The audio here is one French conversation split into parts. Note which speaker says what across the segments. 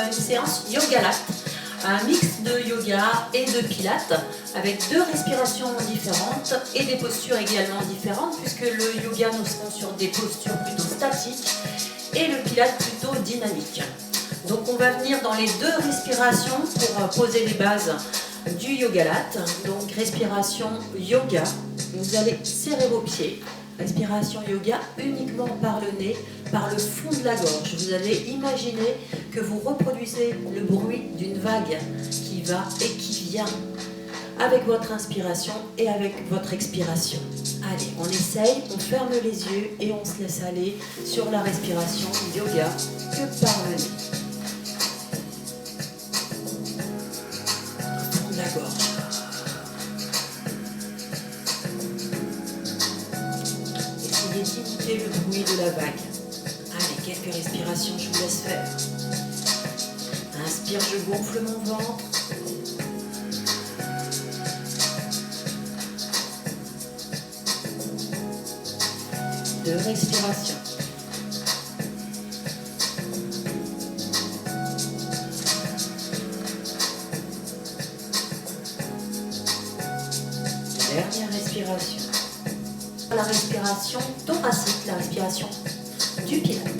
Speaker 1: une séance yoga latte, un mix de yoga et de pilates avec 2 respirations différentes et des postures également différentes puisque le yoga nous serons sur des postures plutôt statiques et le pilates plutôt dynamique. Donc on va venir dans les 2 respirations pour poser les bases du yoga latte. Donc respiration yoga, vous allez serrer vos pieds. Respiration yoga uniquement par le nez, par le fond de la gorge. Vous allez imaginer que vous reproduisez le bruit d'une vague qui va et qui vient avec votre inspiration et avec votre expiration. Allez, on essaye, on ferme les yeux et on se laisse aller sur la respiration yoga que par le nez. Au fond de la gorge. D'imiter le bruit de la vague. Allez, quelques respirations, je vous laisse faire. Inspire, je gonfle mon ventre. Deux respirations. Dernière respiration. La respiration thoracique, la respiration du pilate.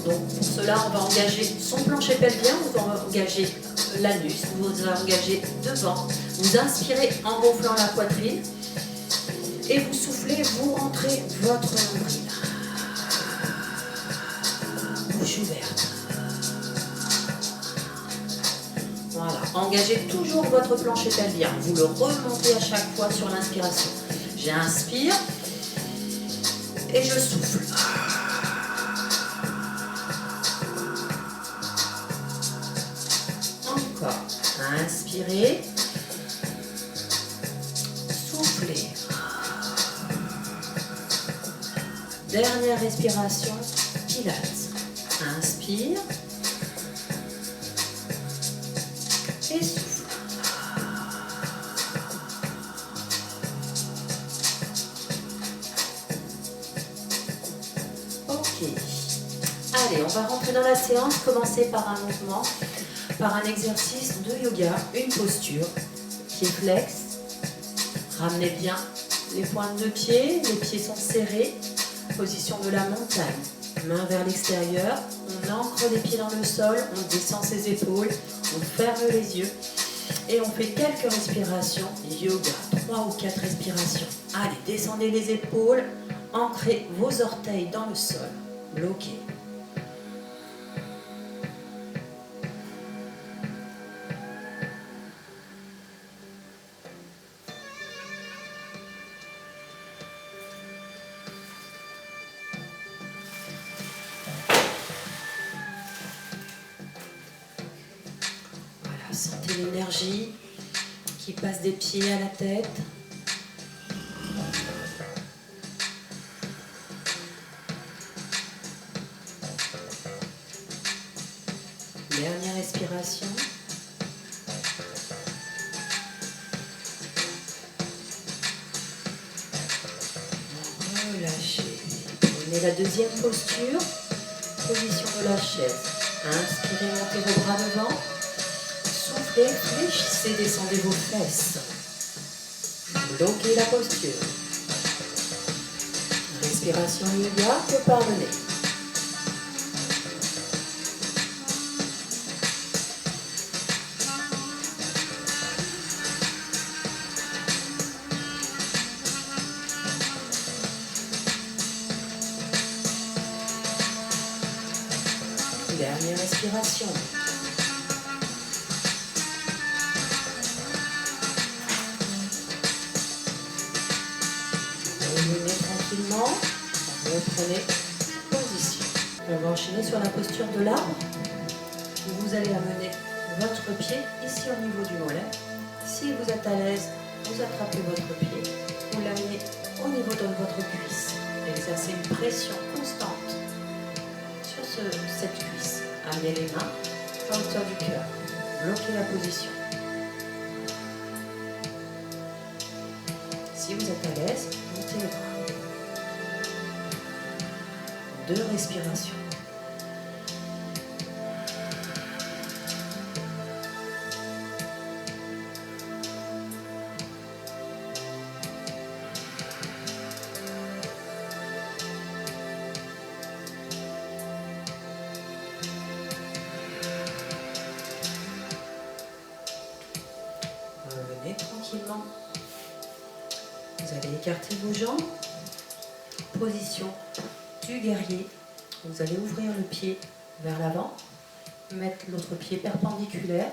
Speaker 1: Donc pour cela, on va engager son plancher pelvien, vous engagez l'anus, vous engagez devant, vous inspirez en gonflant la poitrine et vous soufflez, vous rentrez votre nombril. Bouche ouverte. Voilà, engagez toujours votre plancher pelvien, vous le remontez à chaque fois sur l'inspiration. J'inspire. Et je souffle. Encore. Inspirez. Soufflez. Dernière respiration. Pilates. Inspire. Et souffle. Allez, on va rentrer dans la séance, commencer par un mouvement, par un exercice de yoga, une posture, pied flex, ramenez bien les pointes de pied, les pieds sont serrés, position de la montagne, main vers l'extérieur, on ancre les pieds dans le sol, on descend ses épaules, on ferme les yeux et on fait quelques respirations yoga, 3 ou 4 respirations. Allez, descendez les épaules, ancrez vos orteils dans le sol, bloquez. Sentez l'énergie qui passe des pieds à la tête. Dernière respiration. Relâchez. Prenez la deuxième posture. Position de la chaise. Inspirez, montez vos bras devant. Soufflez, fléchissez, descendez vos fesses. Bloquez la posture. Respiration yoga que par le nez. Dernière respiration. Tranquillement, reprenez position. On va enchaîner sur la posture de l'arbre. Vous allez amener votre pied ici au niveau du mollet. Si vous êtes à l'aise, vous attrapez votre pied, vous l'amenez au niveau de votre cuisse. Exercez une pression constante sur cette cuisse. Amenez les mains à hauteur du cœur. Bloquez la position. Si vous êtes à l'aise, montez les bras. 2 respirations. Vous allez écarter vos jambes. Position du guerrier. Vous allez ouvrir le pied vers l'avant. Mettre l'autre pied perpendiculaire.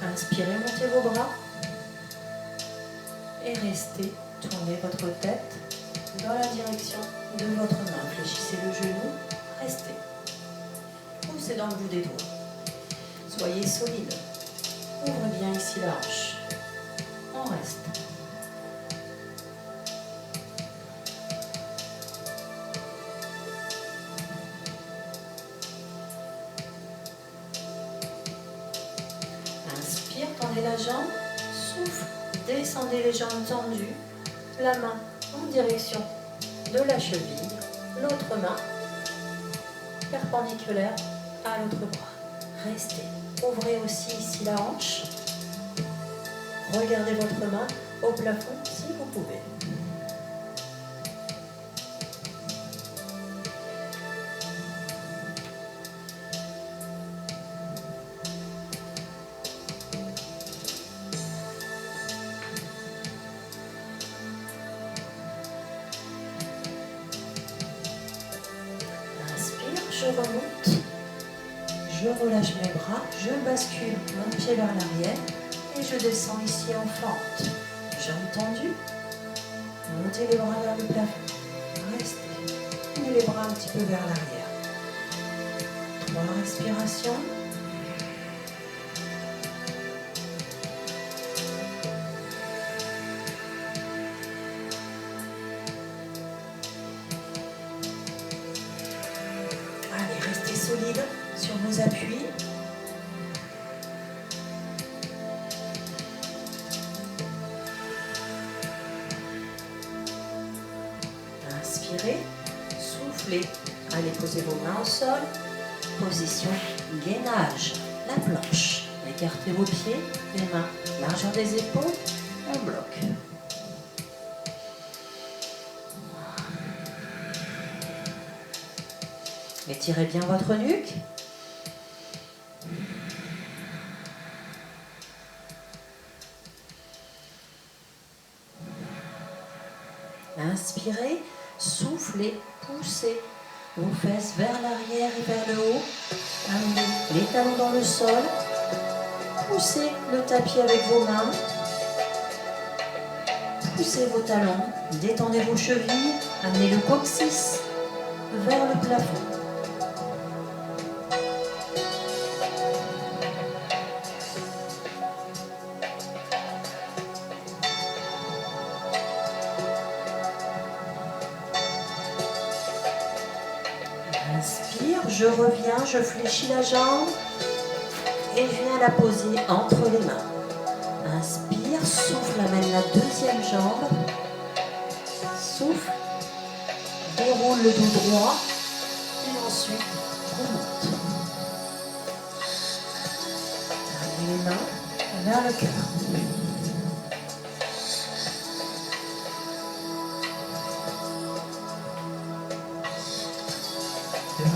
Speaker 1: Inspirez, montez vos bras. Et restez. Tournez votre tête dans la direction de votre main. Fléchissez le genou. Restez. Poussez dans le bout des doigts. Soyez solide. Ouvrez bien ici la hanche. On reste. Inspire, tendez la jambe. Souffle, descendez les jambes tendues. La main en direction de la cheville. L'autre main perpendiculaire à l'autre bras. Restez. Ouvrez aussi ici la hanche. Regardez votre main au plafond si vous pouvez. Inspire, je remonte. Je relâche mes bras, je bascule mon pied vers l'arrière et je descends ici en fente. Jambes tendues, montez les bras vers le plafond. Restez, prenez les bras un petit peu vers l'arrière. 3 respirations. Allez, restez solide sur vos appuis. Inspirez, soufflez. Allez, posez vos mains au sol. Position gainage, la planche. Écartez vos pieds, les mains, largeur des épaules, on bloque. Étirez bien votre nuque. Inspirez, soufflez, poussez vos fesses vers l'arrière et vers le haut. Amenez les talons dans le sol. Poussez le tapis avec vos mains. Poussez vos talons. Détendez vos chevilles. Amenez le coccyx vers le plafond. Inspire, je reviens, je fléchis la jambe et je viens la poser entre les mains. Inspire, souffle, amène la deuxième jambe. Souffle, déroule le dos droit et ensuite remonte. Amenez les mains vers le cœur.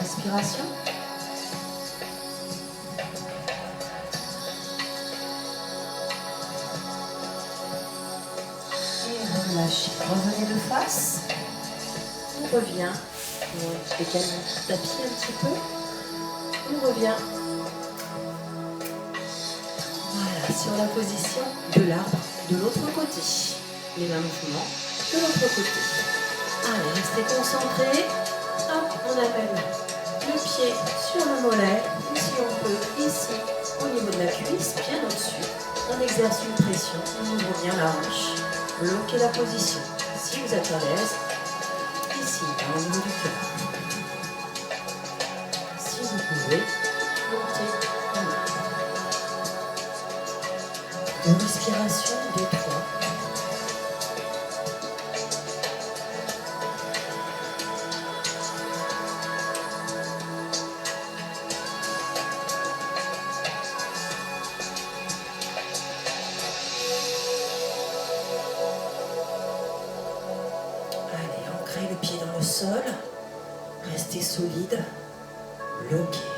Speaker 1: Respiration. Et relâchez. Revenez de face. On revient. Je décale mon tapis un petit peu. On revient. Voilà, sur la position de l'arbre de l'autre côté. Les mêmes mouvements de l'autre côté. Allez, restez concentrés. Hop, on amène le pied sur le mollet, ou si on peut, ici, au niveau de la cuisse, bien au-dessus. On exerce une pression, on ouvre bien la hanche, bloquez la position. Si vous êtes à l'aise, ici, au niveau du cœur. Si vous pouvez, montez en main. 2 respirations, 2, 3. Le pied dans le sol, restez solide, bloquez,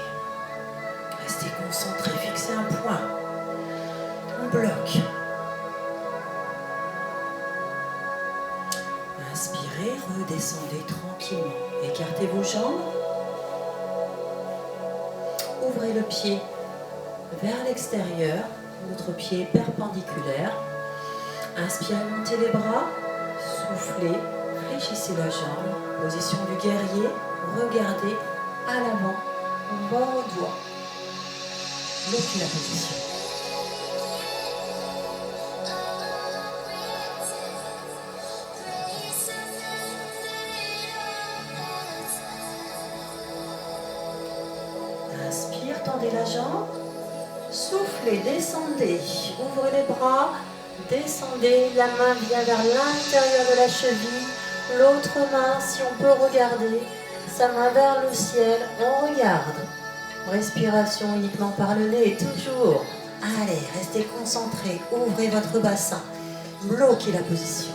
Speaker 1: restez concentré, fixez un point, on bloque. Inspirez, redescendez tranquillement. Écartez vos jambes. Ouvrez le pied vers l'extérieur, votre pied perpendiculaire. Inspirez, montez les bras. Soufflez, fléchissez la jambe. Position du guerrier. Regardez à l'avant, bord au doigt. Bloquez la position. Inspire, tendez la jambe. Soufflez, descendez. Ouvrez les bras. Descendez. La main vient vers l'intérieur de la cheville. L'autre main, si on peut regarder, sa main vers le ciel. On regarde. Respiration uniquement par le nez, toujours. Allez, restez concentrés. Ouvrez votre bassin. Bloquez la position.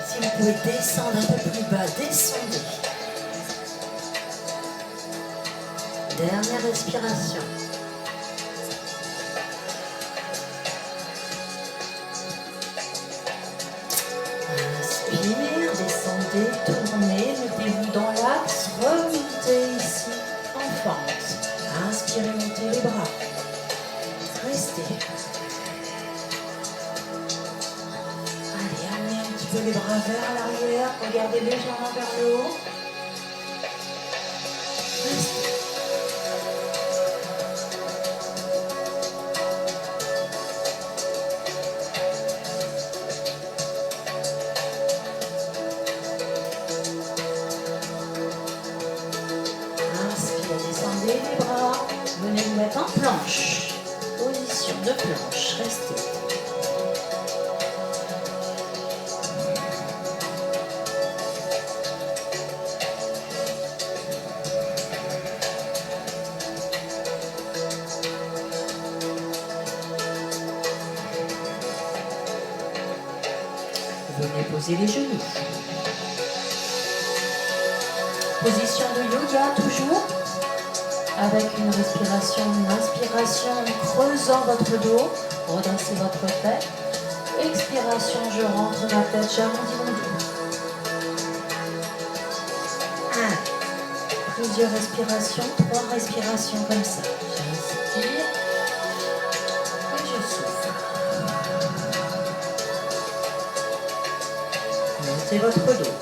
Speaker 1: Si vous pouvez descendre un peu plus bas, descendez. Dernière respiration. Inspire, descendez, tournez, mettez-vous dans l'axe, remontez ici en fente. Inspirez, montez les bras. Restez. Allez, amenez un petit peu les bras vers l'arrière, regardez légèrement vers le haut. Restez. Venez vous mettre en planche. Position de planche. Restez. Venez poser les genoux. Position de yoga toujours. Avec une respiration, une inspiration en creusant votre dos, redressez votre tête. Expiration, je rentre ma tête, j'arrondis mon dos. Plusieurs respirations, 3 respirations comme ça. J'inspire et je souffle. Montez votre dos.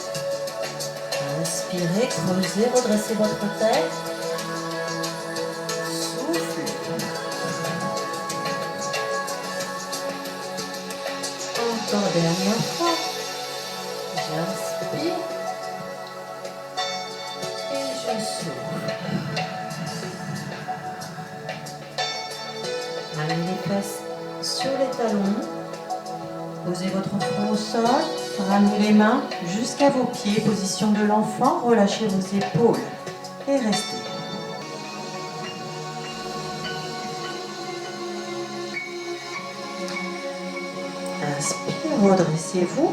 Speaker 1: Inspirez, creusez, redressez votre tête. Encore dernière fois. J'inspire et je souffle. Amenez les fesses sur les talons. Posez votre front au sol. Ramenez les mains jusqu'à vos pieds. Position de l'enfant. Relâchez vos épaules et restez. Inspire, redressez-vous.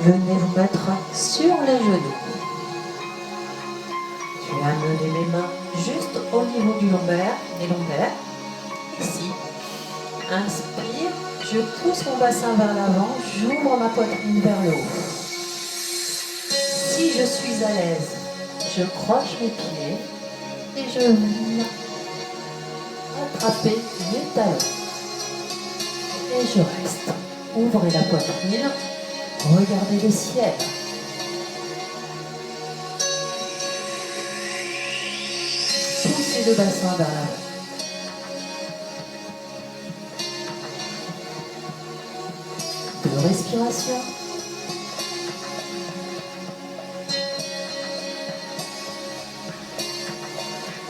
Speaker 1: Venez vous mettre sur les genoux. Je vais amener mes mains juste au niveau du lombaire, des lombaires. Ici. Inspire, je pousse mon bassin vers l'avant, j'ouvre ma poitrine vers le haut. Si je suis à l'aise, je croche mes pieds et je viens attraper mes talons. Et je reste. Ouvrez la poitrine. Regardez le ciel. Poussez le bassin vers l'avant. De respiration.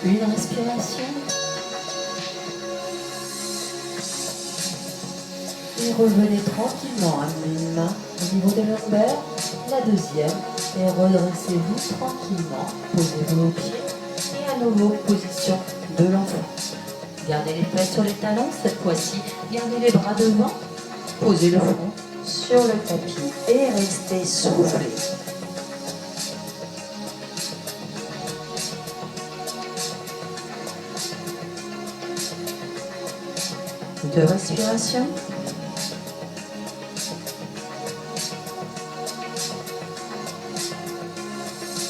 Speaker 1: Une respiration. Et revenez tranquillement, amenez une main au niveau des lombaires, la deuxième, et redressez-vous tranquillement, posez-vous aux pieds, et à nouveau, position de l'enfant. Gardez les fesses sur les talons, cette fois-ci, gardez les bras devant, posez le front sur le tapis, et restez soufflés.
Speaker 2: 2 respirations.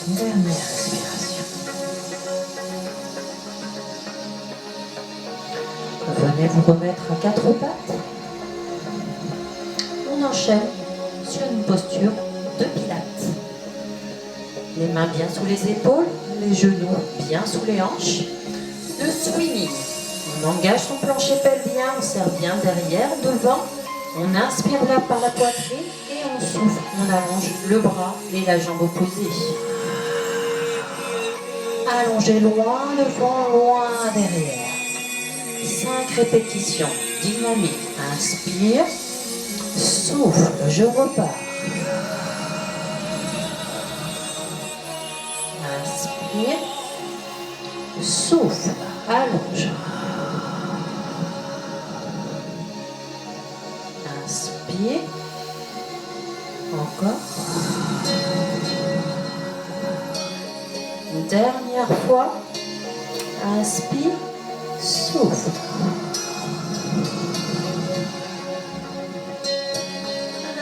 Speaker 2: Dernière respiration. Venez vous remettre à 4 pattes. On enchaîne sur une posture de pilates. Les mains bien sous les épaules, les genoux bien sous les hanches. Le swimming. On engage son plancher pelvien, on serre bien derrière, devant. On inspire là par la poitrine et on souffle. On allonge le bras et la jambe opposée. Allongez loin devant, loin derrière. 5 répétitions. Dynamique. Inspire. Souffle. Je repars. Inspire. Souffle. Allonge. Inspire. Encore. Une dernière fois. Inspire. Souffle.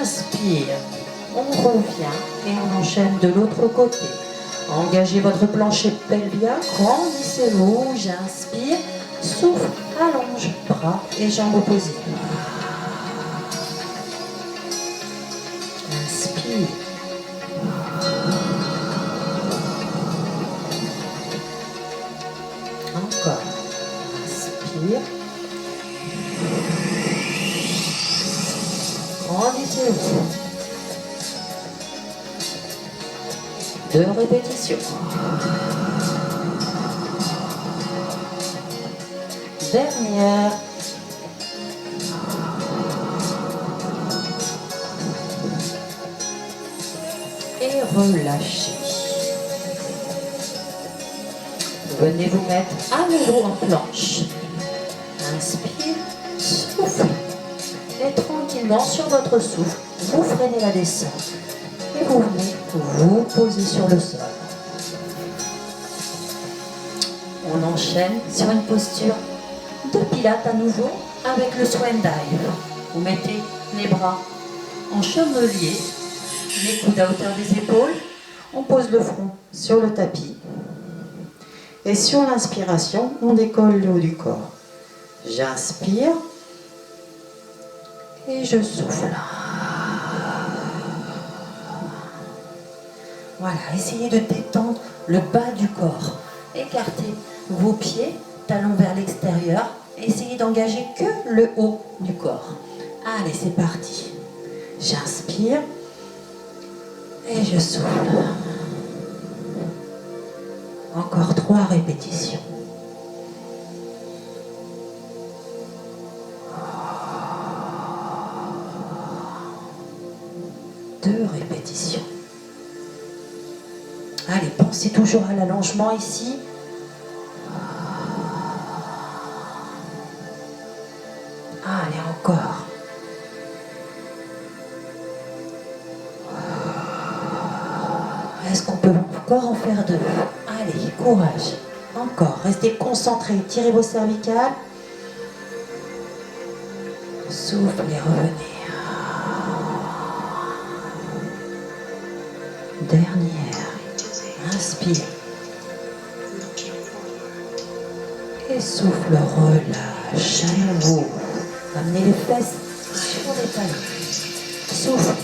Speaker 2: Inspire. On revient et on enchaîne de l'autre côté. Engagez votre plancher pelvien, grandissez-vous. J'inspire. Souffle. Allonge. Bras et jambes opposées. Inspire. Encore. Inspire. Grandissez-vous. 2 répétitions. Dernière. Et relâchez. Venez vous mettre à nouveau en planche. Inspire, souffle. Et tranquillement sur votre souffle, vous freinez la descente. Et vous venez vous poser sur le sol. On enchaîne sur une posture de pilates à nouveau avec le swan dive. Vous mettez les bras en chevalier, les coudes à hauteur des épaules. On pose le front sur le tapis. Et sur l'inspiration, on décolle le haut du corps. J'inspire et je souffle. Voilà, essayez de détendre le bas du corps. Écartez vos pieds, talons vers l'extérieur. Essayez d'engager que le haut du corps. Allez, c'est parti. J'inspire et je souffle. Encore 3 répétitions. Deux répétitions. Allez, pensez toujours à l'allongement ici. Allez, encore. Est-ce qu'on peut encore en faire 2? Allez, courage. Encore, restez concentrés. Tirez vos cervicales. Soufflez, revenez. Dernière. Inspire. Et souffle, relâche. À nouveau. Amenez les fesses sur les talons. Souffle.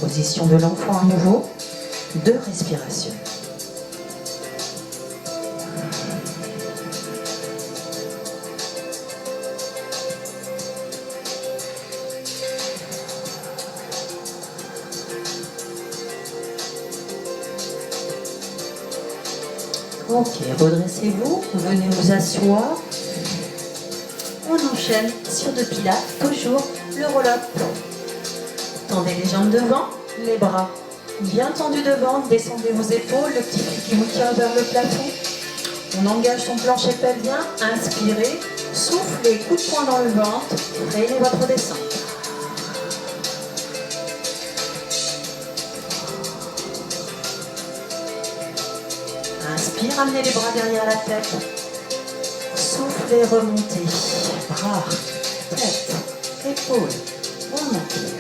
Speaker 2: Position de l'enfant à nouveau. 2 respirations. Ok, redressez-vous, venez vous asseoir. On enchaîne sur 2 pilates, toujours le roll-up. Tendez les jambes devant, les bras bien tendus devant, descendez vos épaules, le petit pied qui vous tire vers le plafond. On engage son plancher pelvien, inspirez, soufflez, coup de poing dans le ventre, freinez votre descente. Inspire, amenez les bras derrière la tête. Soufflez, remontez. Bras, tête, épaules, remontez.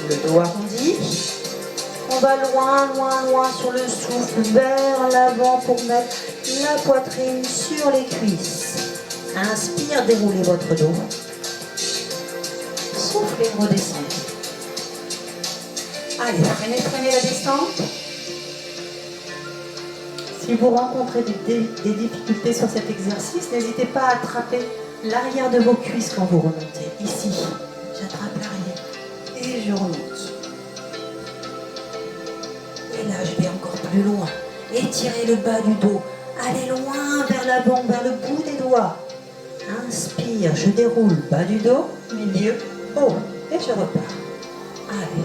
Speaker 2: Le dos arrondi. On va loin, loin, loin sur le souffle, vers l'avant pour mettre la poitrine sur les cuisses. Inspire, déroulez votre dos. Soufflez, redescendez. Allez, freinez la descente. Si vous rencontrez des difficultés sur cet exercice, n'hésitez pas à attraper l'arrière de vos cuisses quand vous remontez. Ici, j'attrape l'arrière et je remonte. Et là, je vais encore plus loin. Étirez le bas du dos. Allez loin vers l'avant, vers le bout des doigts. Inspire, je déroule bas du dos, milieu, haut. Et je repars. Allez.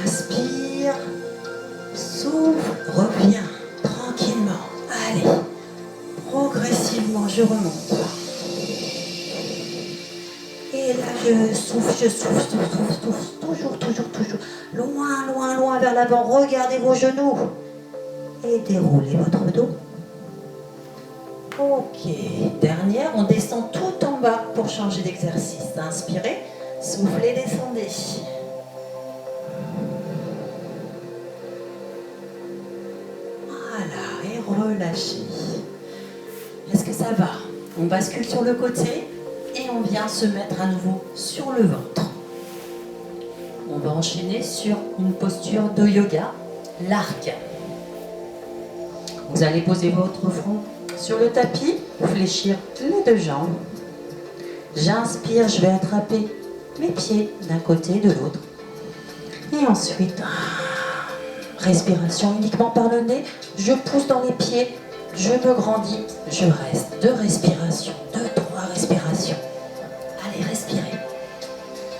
Speaker 2: Inspire, souffle, reviens tranquillement. Allez, progressivement, je remonte. Et là, je souffle, toujours. Loin, loin, loin vers l'avant. Regardez vos genoux. Et déroulez votre dos. Ok, dernière, on descend tout en bas pour changer d'exercice. Inspirez, soufflez, descendez. Voilà, et relâchez. Est-ce que ça va? On bascule sur le côté et on vient se mettre à nouveau sur le ventre. On va enchaîner sur une posture de yoga, l'arc. Vous allez poser votre front sur le tapis, fléchir les deux jambes. J'inspire, je vais attraper mes pieds d'un côté et de l'autre. Et ensuite, respiration uniquement par le nez. Je pousse dans les pieds, je me grandis, je reste. 2 respirations, 2, 3 respirations. Allez, respirez.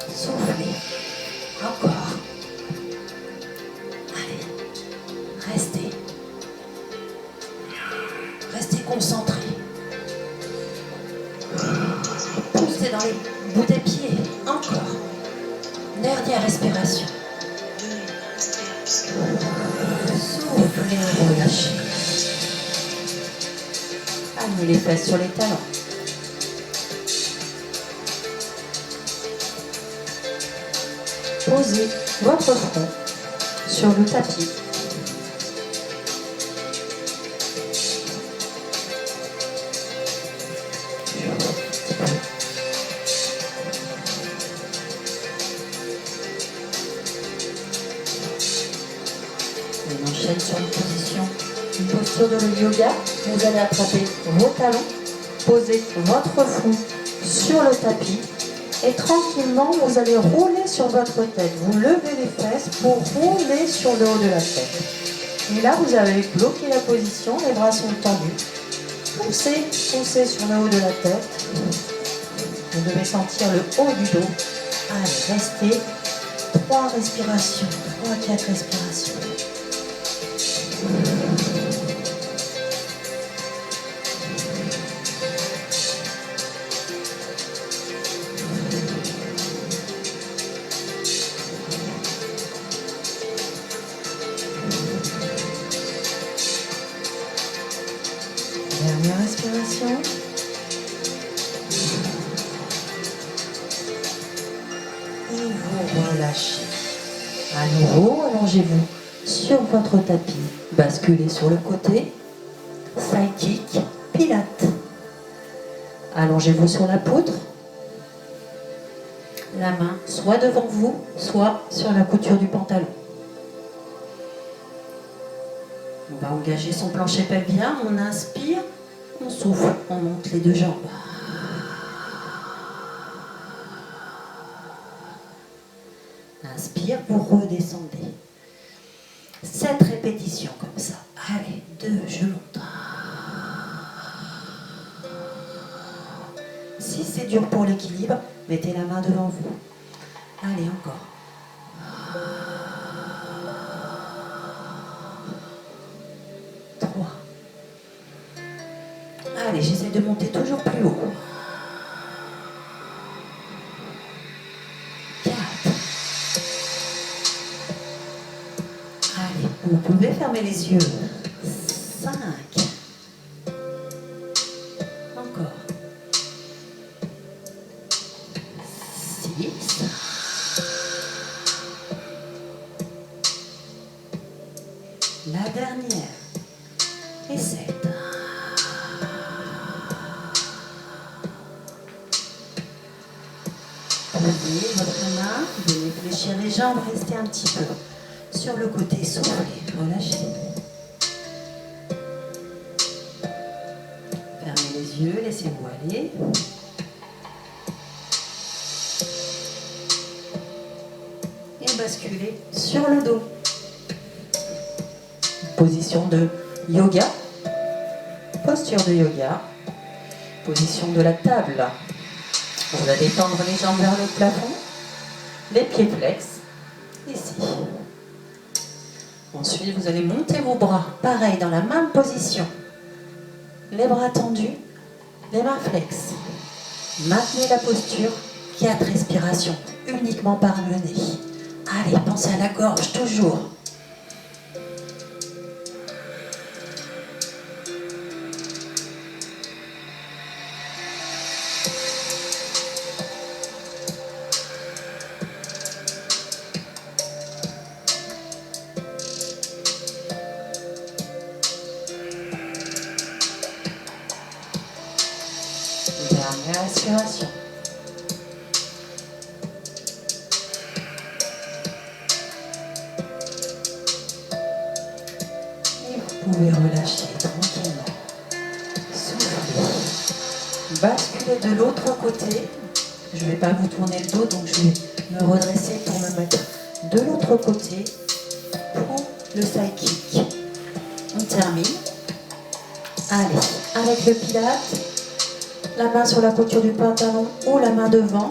Speaker 2: Soufflez. Encore. Allez, restez. Restez concentrés. Poussez dans les bouts des pieds. Encore. Dernière respiration. Soufflez, relâchez. Amenez les fesses sur les talons. Posez votre front sur le tapis. On enchaîne sur une posture de yoga. Vous allez attraper vos talons, poser votre front sur le tapis et tranquillement vous allez rouler sur votre tête. Vous levez les fesses pour rouler sur le haut de la tête. Et là vous avez bloqué la position, les bras sont tendus. Poussez sur le haut de la tête. Vous devez sentir le haut du dos. Allez, restez 3 respirations, 3-4 respirations. Dernière respiration. Et vous relâchez. À nouveau, allongez-vous sur votre tapis. Basculez sur le côté. Side kick, pilates. Allongez-vous sur la poutre. La main soit devant vous, soit sur la couture du pantalon. On va engager son plancher pelvien. On inspire, on souffle, on monte les 2 jambes. Inspire, vous redescendez. 7 répétitions comme ça. Allez, 2, je monte. Si c'est dur pour l'équilibre, mettez la main devant vous. Allez, encore. 3. Allez, j'essaie de monter toujours plus haut. 4. fermez les yeux. 5. Encore. 6. La dernière. Et 7. Posez votre main, venez fléchir les jambes, restez un petit peu sur le côté, soufflez, relâchez. Fermez les yeux, laissez-vous aller. Et basculez sur le dos. Position de yoga, posture de yoga, position de la table. Vous allez tendre les jambes vers le plafond, les pieds flex, ici. Ensuite, vous allez monter vos bras, pareil, dans la même position. Les bras tendus, les mains flex. Maintenez la posture, 4 respirations, uniquement par le nez. Allez, pensez à la gorge, toujours. Dernière respiration. Et vous pouvez relâcher tranquillement. Soufflez. Basculez de l'autre côté. Je ne vais pas vous tourner le dos, donc je vais me redresser pour me mettre de l'autre côté pour le side kick. On termine. Allez, avec le pilate. La main sur la couture du pantalon ou la main devant.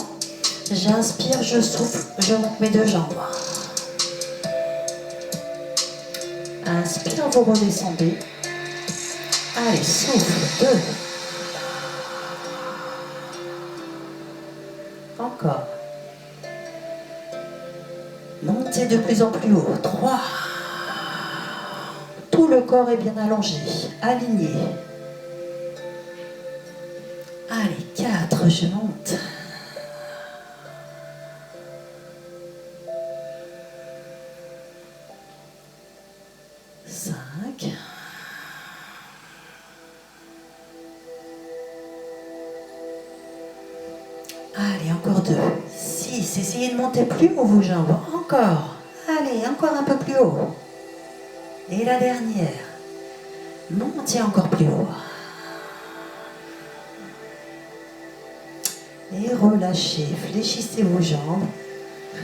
Speaker 2: J'inspire, je souffle, je monte mes 2 jambes. Inspire, vous redescendez. Allez, souffle, 2. Encore. Montez de plus en plus haut. 3. Tout le corps est bien allongé, aligné. Allez, 4, je monte. 5. Allez, encore 2. 6, essayez de monter plus haut vos jambes. Encore. Allez, encore un peu plus haut. Et la dernière. Montez encore plus haut. Et relâchez, fléchissez vos jambes,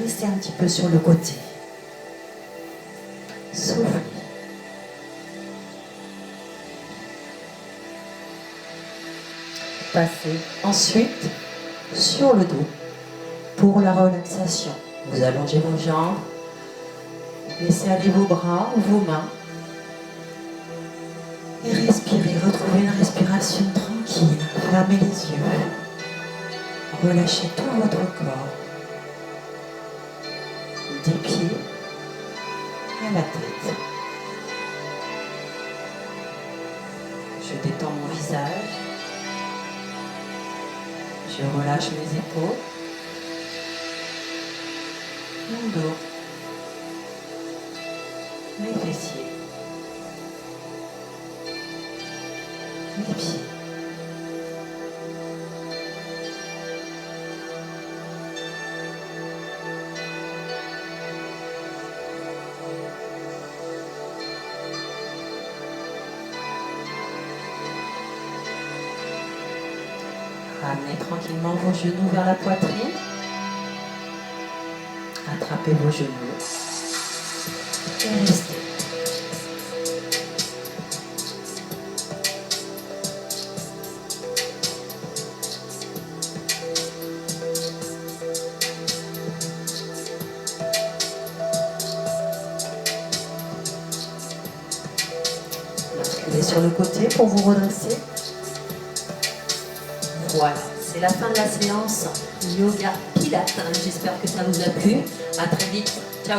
Speaker 2: restez un petit peu sur le côté. Soufflez. Passez ensuite sur le dos pour la relaxation. Vous allongez vos jambes, laissez aller vos bras ou vos mains et respirez, retrouvez une respiration tranquille, fermez les yeux. Relâchez tout votre corps, des pieds à la tête. Je détends mon visage, je relâche mes épaules, mon dos, mes fessiers, mes pieds. Ramenez tranquillement vos genoux vers la poitrine. Attrapez vos genoux. Et restez. Basculez sur le côté pour vous redresser. Voilà, c'est la fin de la séance yoga pilates. J'espère que ça vous a plu. À très vite. Ciao.